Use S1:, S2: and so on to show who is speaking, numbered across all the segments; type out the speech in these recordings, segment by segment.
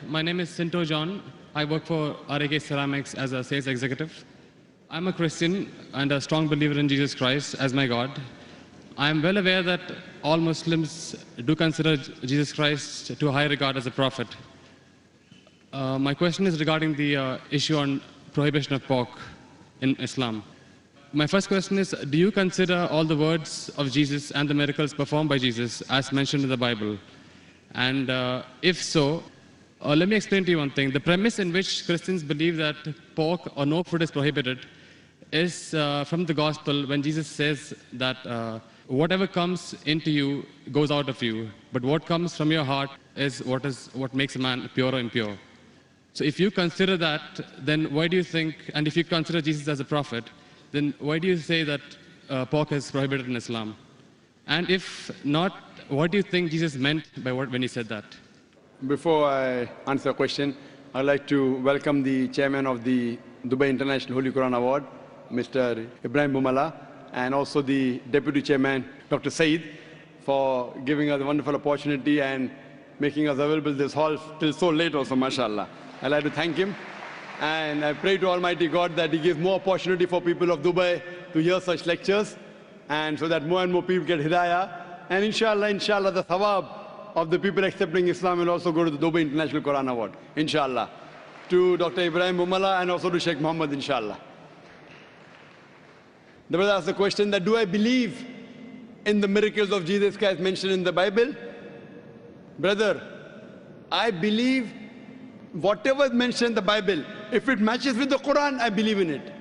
S1: My name is Sinto John. I work for RAK Ceramics as a sales executive. I'm a Christian and a strong believer in Jesus Christ as my God. I am well aware that all Muslims do consider Jesus Christ to a high regard as a prophet. My question is regarding the issue on prohibition of pork in Islam. My first question is, do you consider all the words of Jesus and the miracles performed by Jesus as mentioned in the Bible? And if so, let me explain to you one thing. The premise in which Christians believe that pork or no food is prohibited is from the gospel when Jesus says that whatever comes into you goes out of you, but what comes from your heart is what makes a man pure or impure. So if you consider that, then why do you think, and if you consider Jesus as a prophet, then why do you say that pork is prohibited in Islam? And if not, what do you think Jesus meant by when he said that?
S2: Before I answer the question, I'd like to welcome the chairman of the Dubai International Holy Quran Award, Mr. Ibrahim Bumala, and also the deputy chairman, Dr. Saeed, for giving us a wonderful opportunity and making us available this hall till so late also, mashallah. I'd like to thank him. And I pray to Almighty God that He gives more opportunity for people of Dubai to hear such lectures, and so that more and more people get hidayah. And inshallah, the thawab of the people accepting Islam will also go to the Dubai International Quran Award, inshallah. To Dr. Ibrahim Bumala and also to Sheikh Muhammad, inshallah. The brother asked the question that, do I believe in the miracles of Jesus Christ mentioned in the Bible? Brother, I believe whatever is mentioned in the Bible, if it matches with the Quran, I believe in it.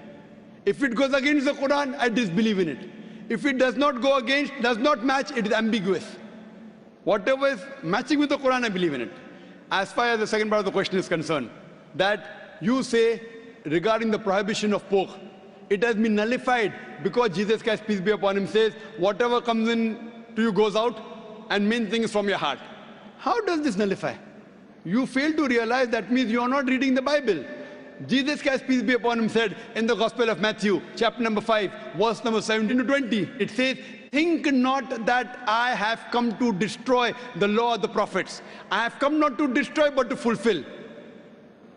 S2: If it goes against the Quran, I disbelieve in it. If it does not go against, does not match, it is ambiguous. Whatever is matching with the Quran, I believe in it. As far as the second part of the question is concerned, that you say regarding the prohibition of pork, it has been nullified because Jesus Christ, peace be upon him, says, whatever comes in to you goes out, and main thing is from your heart. How does this nullify? You fail to realize that means you are not reading the Bible. Jesus Christ, peace be upon him, said in the Gospel of Matthew, chapter number 5, verse number 17 to 20, it says, think not that I have come to destroy the law of the prophets. I have come not to destroy but to fulfill.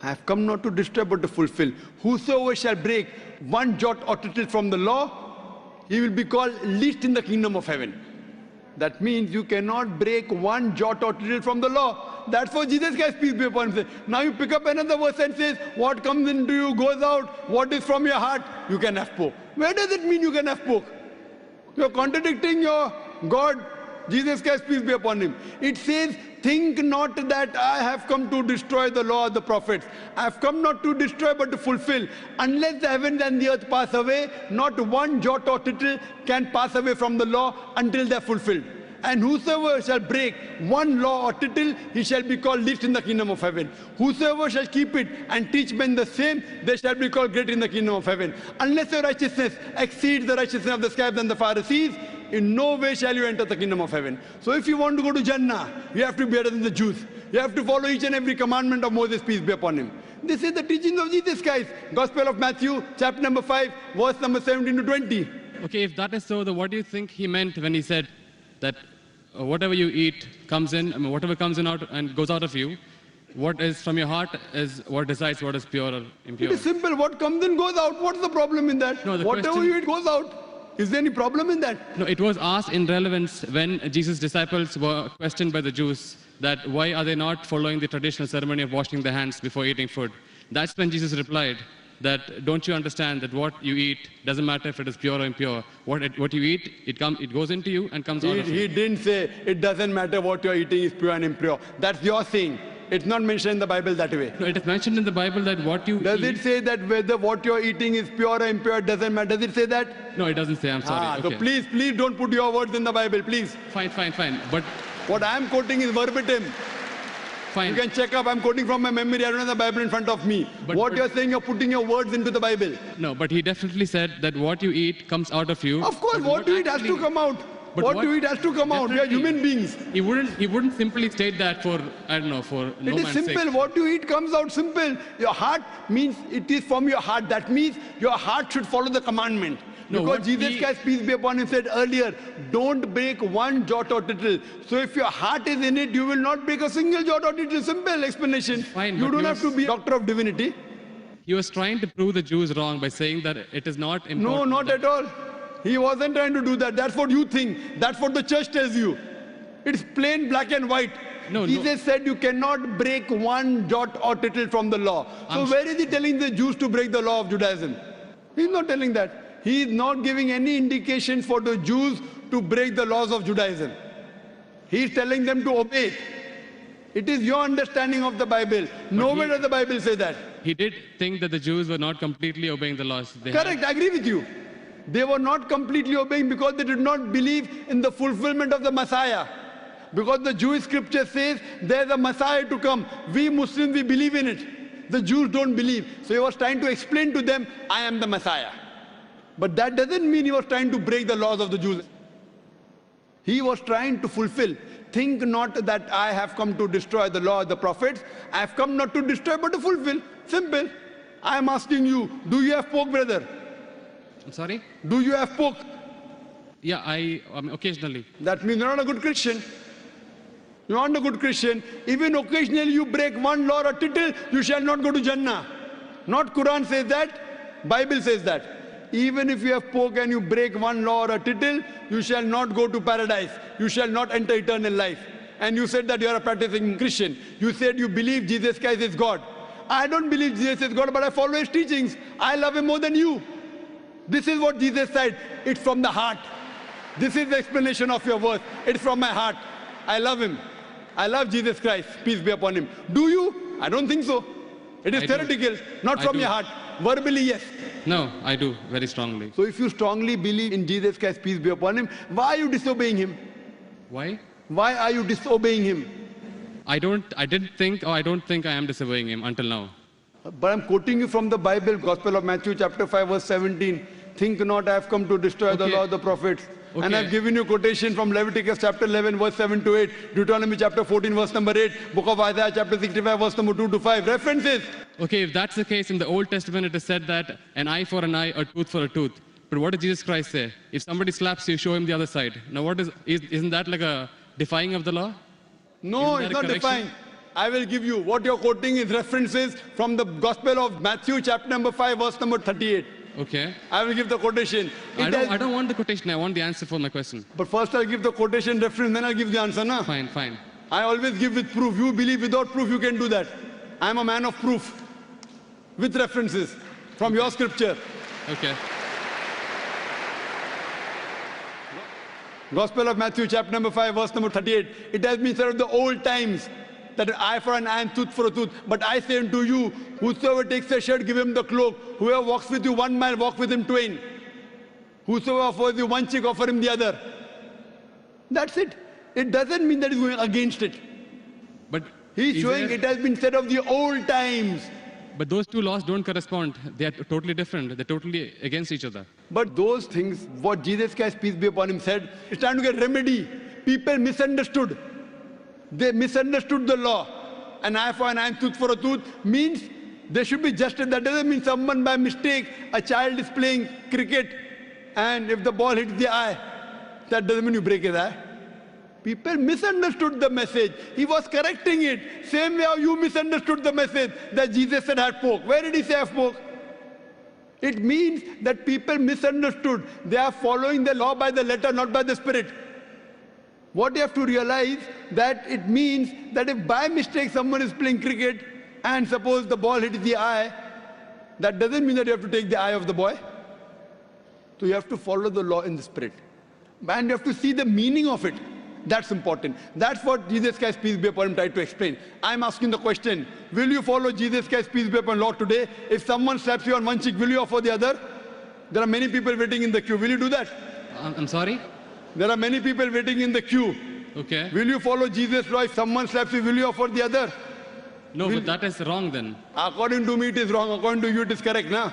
S2: I have come not to destroy but to fulfill. Whosoever shall break one jot or tittle from the law, he will be called least in the kingdom of heaven. That means you cannot break one jot or tittle from the law. That's what Jesus Christ, peace be upon him, says. Now you pick up another verse and says, what comes into you goes out, what is from your heart, you can have pork. Where does it mean you can have pork? You're contradicting your God, Jesus Christ, peace be upon him. It says, think not that I have come to destroy the law of the prophets. I have come not to destroy but to fulfill. Unless the heavens and the earth pass away, not one jot or tittle can pass away from the law until they are fulfilled. And whosoever shall break one law or tittle, he shall be called least in the kingdom of heaven. Whosoever shall keep it and teach men the same, they shall be called great in the kingdom of heaven. Unless your righteousness exceeds the righteousness of the scribes and the Pharisees, in no way shall you enter the kingdom of heaven. So if you want to go to Jannah, you have to be better than the Jews. You have to follow each and every commandment of Moses, peace be upon him. This is the teachings of Jesus Christ. Gospel of Matthew, chapter number 5, verse number 17 to 20.
S1: Okay, if that is so, then what do you think he meant when he said that whatever you eat comes in, whatever comes in out and goes out of you, what is from your heart is what decides what is pure or impure?
S2: It is simple. What comes in goes out. What's the problem in that?
S1: No,
S2: whatever you eat goes out. Is there any problem in that?
S1: No, it was asked in relevance when Jesus' disciples were questioned by the Jews that why are they not following the traditional ceremony of washing their hands before eating food. That's when Jesus replied that don't you understand that what you eat doesn't matter if it is pure or impure. What you eat, it goes into you and comes out of you.
S2: He didn't say it doesn't matter what you're eating is pure and impure. That's your saying. It's not mentioned in the Bible that way.
S1: No, it is mentioned in the Bible that what you
S2: Does
S1: eat...
S2: it say that whether what you're eating is pure or impure doesn't matter? Does it say that?
S1: No, it doesn't say. I'm sorry.
S2: So please don't put your words in the Bible, please.
S1: Fine. But
S2: what I'm quoting is verbatim.
S1: Fine.
S2: You can check up. I'm quoting from my memory. I don't have the Bible in front of me. But you're saying, you're putting your words into the Bible.
S1: No, but he definitely said that what you eat comes out of you.
S2: Of course, what you eat has to come out. What you eat has to come out. We are human beings.
S1: He wouldn't simply state that for, I don't know, for no man's sake.
S2: It is simple. What you eat comes out simple. Your heart means it is from your heart. That means your heart should follow the commandment.
S1: No,
S2: Because
S1: what
S2: Jesus
S1: he-
S2: Christ, peace be upon him, said earlier, don't break one jot or tittle. So if your heart is in it, you will not break a single jot or tittle. Simple explanation.
S1: Fine,
S2: You
S1: but
S2: don't
S1: he
S2: have to
S1: was-
S2: be a doctor of divinity.
S1: He was trying to prove the Jews wrong by saying that it is not important.
S2: No, not
S1: that-
S2: at all. He wasn't trying to do that. That's what you think. That's what the church tells you. It's plain black and white.
S1: No,
S2: Jesus said you cannot break one jot or tittle from the law. So
S1: I'm-
S2: where is he telling the Jews to break the law of Judaism? He's not telling that. He is not giving any indication for the Jews to break the laws of Judaism. He is telling them to obey. It is your understanding of the Bible. Nowhere does the Bible say that.
S1: He did think that the Jews were not completely obeying the laws. They had-
S2: Correct, I agree with you. They were not completely obeying because they did not believe in the fulfillment of the Messiah. Because the Jewish scripture says there's a Messiah to come. We Muslims, we believe in it. The Jews don't believe. So he was trying to explain to them, I am the Messiah. But that doesn't mean he was trying to break the laws of the Jews. He was trying to fulfill. Think not that I have come to destroy the law of the prophets. I have come not to destroy but to fulfill. Simple. I am asking you, do you have pork, brother?
S1: I'm sorry?
S2: Do you have pork?
S1: Yeah, occasionally.
S2: That means you're not a good Christian. You're not a good Christian. Even occasionally you break one law or tittle, you shall not go to Jannah. Not Quran says that, Bible says that. Even if you have pork and you break one law or a tittle, you shall not go to paradise. You shall not enter eternal life. And you said that you are a practicing Christian. You said you believe Jesus Christ is God. I don't believe Jesus is God, but I follow his teachings. I love him more than you. This is what Jesus said. It's from the heart. This is the explanation of your verse. It's from my heart. I love him. I love Jesus Christ. Peace be upon him. Do you? I don't think so. It is
S1: I do.
S2: theoretical, not
S1: I
S2: from
S1: do.
S2: your heart. Verbally, yes.
S1: No, I do, very strongly.
S2: So if you strongly believe in Jesus Christ, peace be upon him, why are you disobeying him?
S1: Why?
S2: Why are you disobeying him?
S1: I don't think I am disobeying him until now.
S2: But I'm quoting you from the Bible, Gospel of Matthew chapter 5 verse 17. Think not I have come to destroy the
S1: Okay.
S2: law of the prophets. And
S1: Okay.
S2: I've given you quotation from Leviticus chapter 11 verse 7 to 8, Deuteronomy chapter 14 verse number 8, Book of Isaiah chapter 65 verse number 2 to 5. References.
S1: Okay, if that's the case, in the Old Testament it is said that an eye for an eye, a tooth for a tooth. But what did Jesus Christ say? If somebody slaps you, show him the other side. Now isn't that like a defying of the law?
S2: No,
S1: Isn't
S2: it's
S1: that a
S2: not
S1: correction?
S2: defined. I will give you. What you're quoting is references from the Gospel of Matthew chapter number 5 verse number 38.
S1: Okay.
S2: I will give the quotation.
S1: I
S2: It
S1: don't want the quotation, I want the answer for my question.
S2: But first I'll give the quotation reference, then I'll give the answer. Na?
S1: Fine, fine.
S2: I always give with proof. You believe without proof, you can do that. I'm a man of proof. With references from your scripture.
S1: Okay.
S2: Gospel of Matthew chapter number 5 verse number 38. It has been said of the old times that an eye for an eye and tooth for a tooth. But I say unto you, whosoever takes a shirt, give him the cloak. Whoever walks with you 1 mile, walk with him twain. Whosoever offers you one cheek, offer him the other. That's it. It doesn't mean that he's going against it.
S1: But
S2: He's
S1: is
S2: showing
S1: there-
S2: it has been said of the old times.
S1: But those two laws don't correspond. They are totally different. They're totally against each other.
S2: But those things, what Jesus Christ, peace be upon him, said, it's trying to get remedy. People misunderstood. They misunderstood the law. An eye for an eye and tooth for a tooth means there should be justice. That doesn't mean someone by mistake, a child is playing cricket, and if the ball hits the eye, that doesn't mean you break his eye. People misunderstood the message. He was correcting it. Same way how you misunderstood the message that Jesus said had pork. Where did he say have pork? It means that people misunderstood. They are following the law by the letter, not by the spirit. What you have to realize that it means that if by mistake someone is playing cricket and suppose the ball hits the eye, that doesn't mean that you have to take the eye of the boy. So you have to follow the law in the spirit. And you have to see the meaning of it. That's important. That's what Jesus Christ, peace be upon him, tried to explain. I'm asking the question, will you follow Jesus Christ, peace be upon law today? If someone slaps you on one cheek, will you offer the other? There are many people waiting in the queue. Will you do that?
S1: I'm sorry?
S2: There are many people waiting in the queue.
S1: Okay.
S2: Will you follow Jesus' law? If someone slaps you, will you offer the other?
S1: No, but that is wrong then.
S2: According to me, it is wrong. According to you, it is correct, na?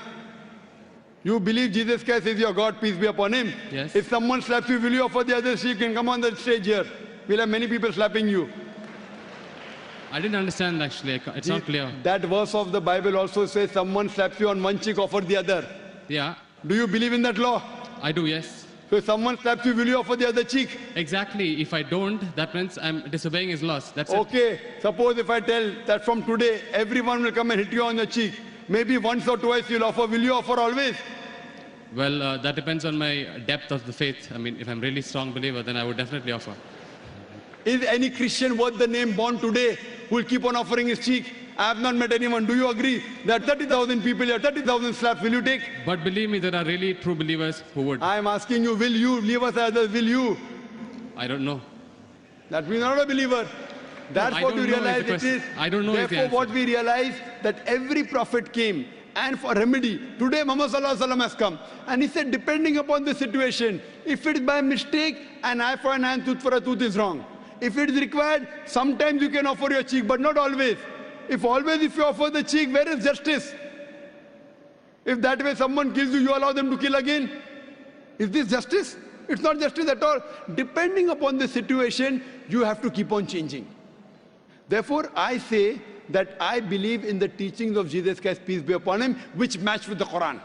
S2: You believe Jesus Christ is your God, peace be upon him.
S1: Yes.
S2: If someone slaps you, will you offer the other? So you can come on the stage here. We'll have many people slapping you.
S1: I didn't understand actually. It's not clear.
S2: That verse of the Bible also says someone slaps you on one cheek, offer the other.
S1: Yeah.
S2: Do you believe in that law?
S1: I do, yes.
S2: So if someone slaps you, will you offer the other cheek?
S1: Exactly. If I don't, that means I'm disobeying his laws. That's it.
S2: Okay, suppose if I tell that from today, everyone will come and hit you on the cheek. Maybe once or twice you'll offer. Will you offer always?
S1: Well, that depends on my depth of the faith. I mean, if I'm really strong believer, then I would definitely offer.
S2: Is any Christian worth the name born today who will keep on offering his cheek? I have not met anyone. Do you agree that 30,000 people here, 30,000 slaps, will you take?
S1: But believe me, there are really true believers who would.
S2: I am asking you, will you leave us as others? Will you?
S1: I don't know.
S2: That means not a believer. That's
S1: I
S2: what
S1: don't
S2: you
S1: know is the
S2: realize it
S1: question.
S2: is.
S1: I don't know is the
S2: Therefore, what
S1: answer.
S2: we realize that every prophet came and for remedy. Today, Muhammad Sallallahu Alaihi Wasallam has come and he said, depending upon the situation, if it's by mistake, an eye for an eye, tooth for a tooth is wrong. If it is required, sometimes you can offer your cheek, but not always. If you offer the cheek, where is justice? If that way someone kills you, you allow them to kill again. Is this justice? It's not justice at all. Depending upon the situation, you have to keep on changing. Therefore, I say that I believe in the teachings of Jesus Christ, peace be upon him, which match with the Quran.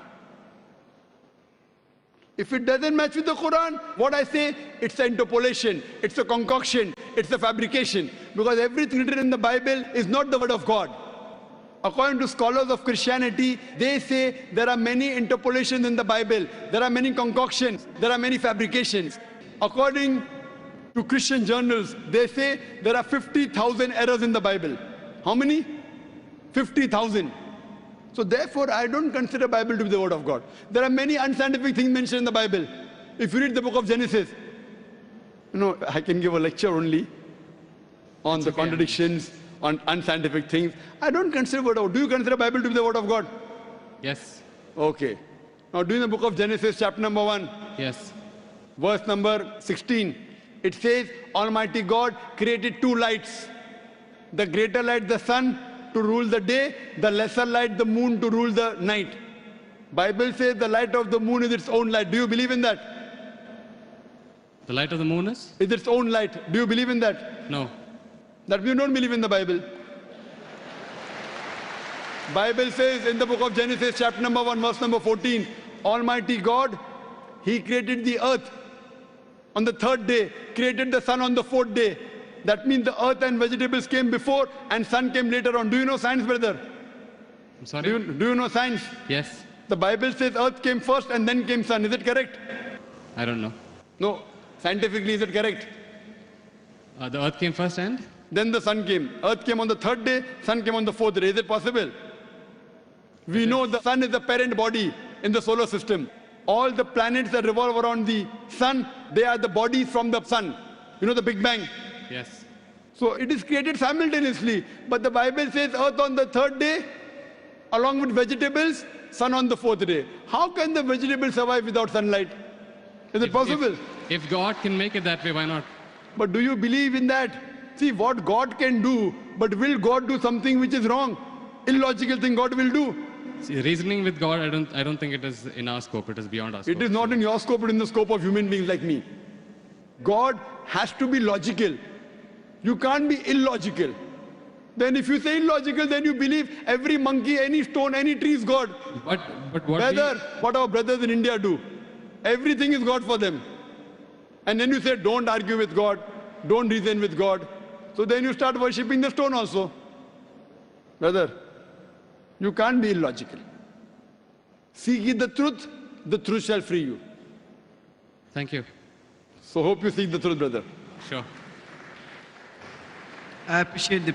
S2: If it doesn't match with the Quran, what I say, it's an interpolation, it's a concoction, it's a fabrication. Because everything written in the Bible is not the word of God. According to scholars of Christianity, they say there are many interpolations in the Bible, there are many concoctions, there are many fabrications. According to Christian journals, they say there are 50,000 errors in the Bible. How many? 50,000. So therefore, I don't consider Bible to be the word of God. There are many unscientific things mentioned in the Bible. If you read the book of Genesis, I can give a lecture only on the contradictions, on unscientific things. I don't consider word of God. Do you consider Bible to be the word of God?
S1: Yes.
S2: Okay. Now, do in the book of Genesis, chapter number 1,
S1: Yes.
S2: verse number 16, it says, Almighty God created two lights. The greater light, the sun, to rule the day, the lesser light, the moon, to rule the night. Bible says the light of the moon is its own light. Do you believe in that?
S1: The light of the moon is?
S2: Is its own light. Do you believe in that?
S1: No.
S2: That you don't believe in the Bible. Bible says in the book of Genesis, chapter number 1, verse number 14, Almighty God, He created the earth on the third day, created the sun on the fourth day. That means the earth and vegetables came before and sun came later on. Do you know science, brother?
S1: I'm sorry?
S2: Do you know science?
S1: Yes.
S2: The Bible says earth came first and then came sun. Is it correct?
S1: I don't know.
S2: No. Scientifically, is it correct?
S1: The earth came first and?
S2: Then the sun came. Earth came on the third day, sun came on the fourth day. Is it possible? We know the sun is the parent body in the solar system. All the planets that revolve around the sun, they are the bodies from the sun. You know the Big Bang?
S1: Yes.
S2: So it is created simultaneously. But the Bible says earth on the third day, along with vegetables, sun on the fourth day. How can the vegetables survive without sunlight? Is it possible?
S1: If God can make it that way, why not?
S2: But do you believe in that? See what God can do, but will God do something which is wrong? Illogical thing God will do.
S1: See, reasoning with God, I don't think it is in our scope. It is beyond our scope.
S2: It is not in your scope, but in the scope of human beings like me. God has to be logical. You can't be illogical. Then if you say illogical, then you believe every monkey, any stone, any tree is God.
S1: But what
S2: What our brothers in India do, everything is God for them. And then you say, don't argue with God, don't reason with God. So then you start worshipping the stone also. Brother, you can't be illogical. Seek ye the truth shall free you.
S1: Thank you.
S2: So hope you seek the truth, brother.
S1: Sure.
S3: I appreciate the